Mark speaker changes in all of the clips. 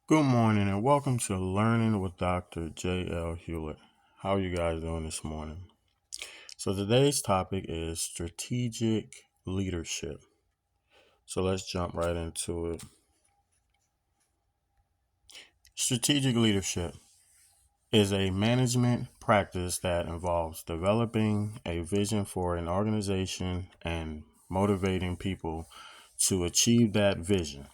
Speaker 1: Good morning and welcome to Learning with Dr. J.L.Hewlett. How are you guys doing this morning? So today's topic is strategic leadership. So let's jump right into it. Strategic leadership is a management practice that involves developing a vision for an organization and motivating people to achieve that vision.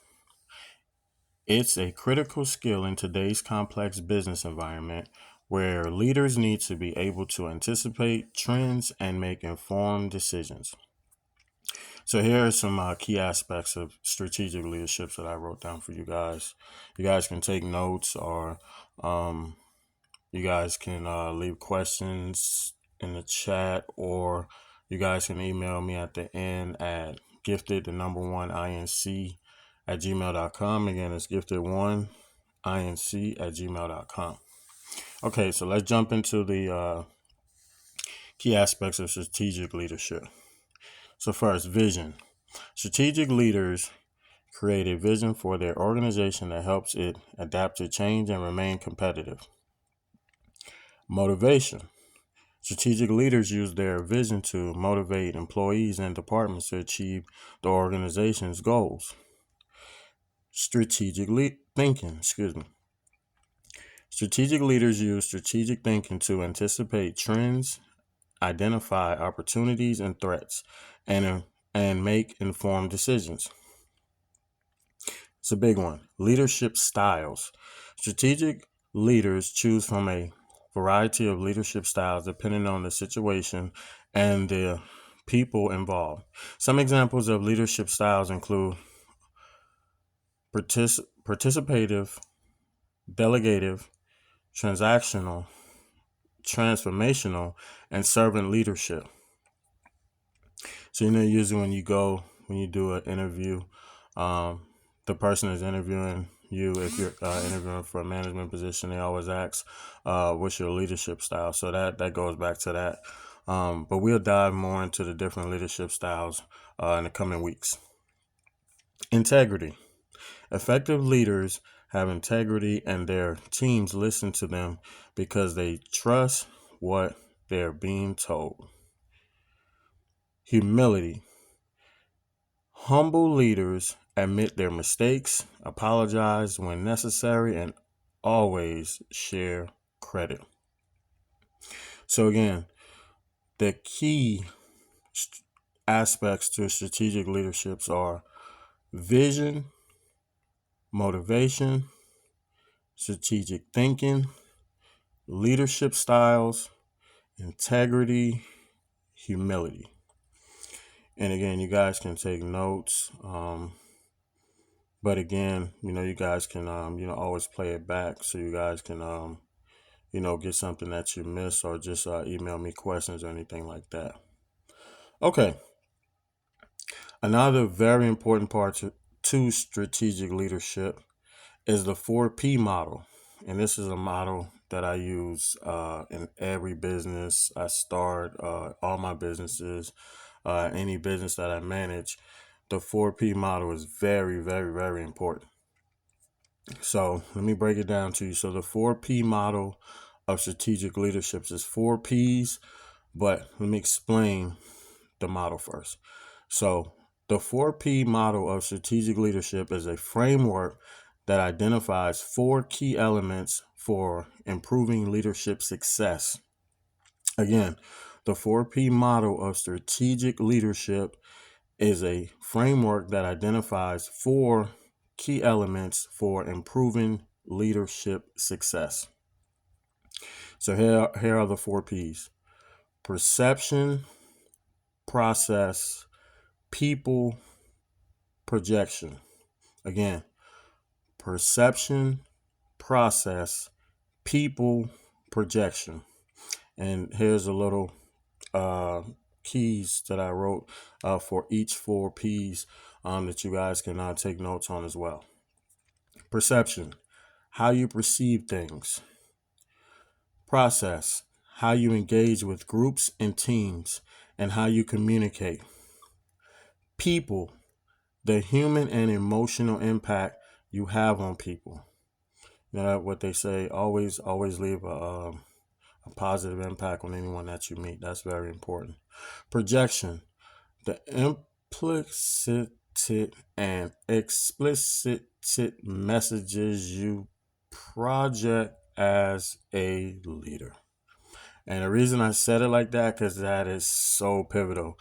Speaker 1: It's a critical skill in today's complex business environment where leaders need to be able to anticipate trends and make informed decisions. So here are some key aspects of strategic leadership that I wrote down for you guys. You guys can take notes or um, you guys can leave questions in the chat, or you guys can email me at the end at gifted1inc@gmail.com. Again, it's gifted1inc@gmail.com. Okay, so let's jump into the key aspects of strategic leadership. So first, vision. Strategic leaders create a vision for their organization that helps it adapt to change and remain competitive. Motivation. Strategic leaders use their vision to motivate employees and departments to achieve the organization's goals. Thinking. Strategic leaders use strategic thinking to anticipate trends, identify opportunities and threats, and make informed decisions. It's a big one. Leadership styles. Strategic leaders choose from a variety of leadership styles depending on the situation and the people involved. Some examples of leadership styles include participative, delegative, transactional, transformational, and servant leadership. So, usually when you do an interview, the person is interviewing you. If you're interviewing for a management position, they always ask, what's your leadership style? So that goes back to that. But we'll dive more into the different leadership styles in the coming weeks. Integrity. Effective leaders have integrity and their teams listen to them because they trust what they're being told. Humility. Humble leaders admit their mistakes, apologize when necessary, and always share credit. So again, the key aspects to strategic leaderships are vision, motivation, strategic thinking, leadership styles, integrity, humility. And again, you guys can take notes. But again, you guys can, always play it back so you guys can, get something that you miss, or just email me questions or anything like that. Okay. Another very important part to strategic leadership is the 4P model. And this is a model that I use in every business I start, all my businesses, any business that I manage. The 4P model is very, very, very important. So let me break it down to you. So the 4P model of strategic leadership is 4Ps, but let me explain the model first. So the 4P model of strategic leadership is a framework that identifies 4 key elements for improving leadership success. Again, the 4P model of strategic leadership is a framework that identifies 4 key elements for improving leadership success. So here are the 4 Ps: perception, process, people, projection. Again, perception, process, people, projection. And here's a little keys that I wrote for each 4 Ps that you guys can take notes on as well. Perception, how you perceive things. Process, how you engage with groups and teams and how you communicate. People, the human and emotional impact you have on people. You know what they say, always leave a positive impact on anyone that you meet. That's very important. Projection. The implicit and explicit messages you project as a leader. And the reason I said it like that, because that is so pivotal.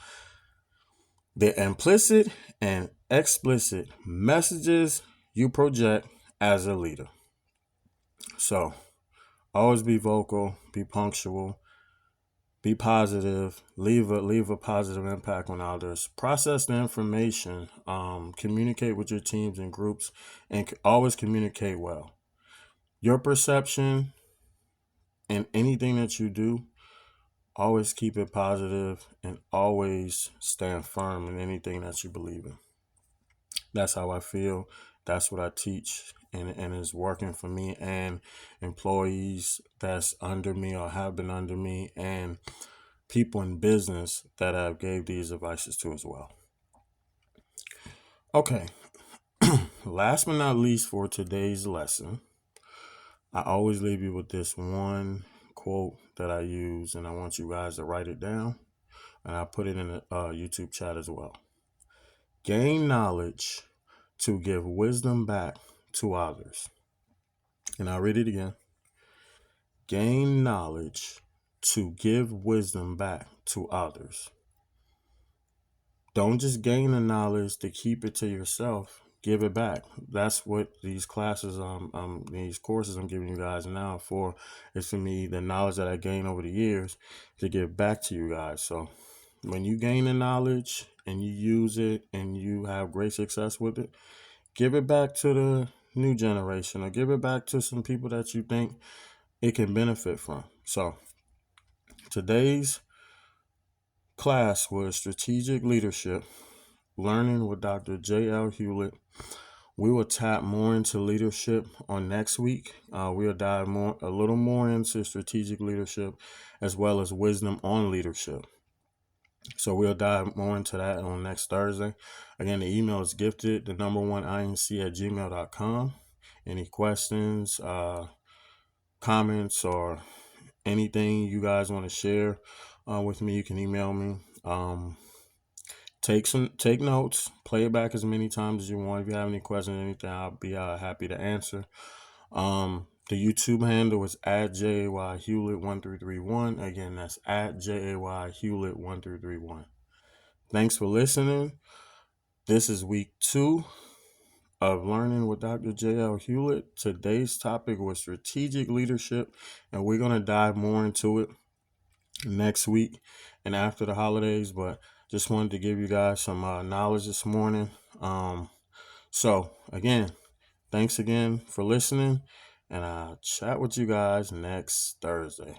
Speaker 1: The implicit and explicit messages you project as a leader. So always be vocal, be punctual, be positive, leave a positive impact on others. Process the information, communicate with your teams and groups, and always communicate well. Your perception and anything that you do, always keep it positive and always stand firm in anything that you believe in. That's how I feel. That's what I teach, and it's working for me and employees that's under me or have been under me, and people in business that I've gave these advices to as well. Okay, last but not least for today's lesson, I always leave you with this one quote that I use, and I want you guys to write it down, and I put it in the YouTube chat as well. Gain knowledge to give wisdom back to others. And I'll read it again. Gain knowledge to give wisdom back to others. Don't just gain the knowledge to keep it to yourself. Give it back. That's what these classes, these courses I'm giving you guys now for, is for me, the knowledge that I gained over the years to give back to you guys. So when you gain the knowledge and you use it and you have great success with it, give it back to the new generation or give it back to some people that you think it can benefit from. So today's class was strategic leadership, learning with Dr. J.L.Hewlett. We will tap more into leadership on next week. We'll dive a little more into strategic leadership as well as wisdom on leadership. So we'll dive more into that on next Thursday. Again, the email is gifted, the number one inc@gmail.com. Any questions, comments, or anything you guys want to share with me, you can email me. Take notes, play it back as many times as you want. If you have any questions or anything, I'll be happy to answer. The YouTube handle is @JayL.Hewlett1331. Again, that's @JayL.Hewlett1331. Thanks for listening. This is week 2 of Learning with Dr. J.L. Hewlett. Today's topic was strategic leadership, and we're going to dive more into it next week and after the holidays, but just wanted to give you guys some knowledge this morning. So again, thanks again for listening, and I'll chat with you guys next Thursday.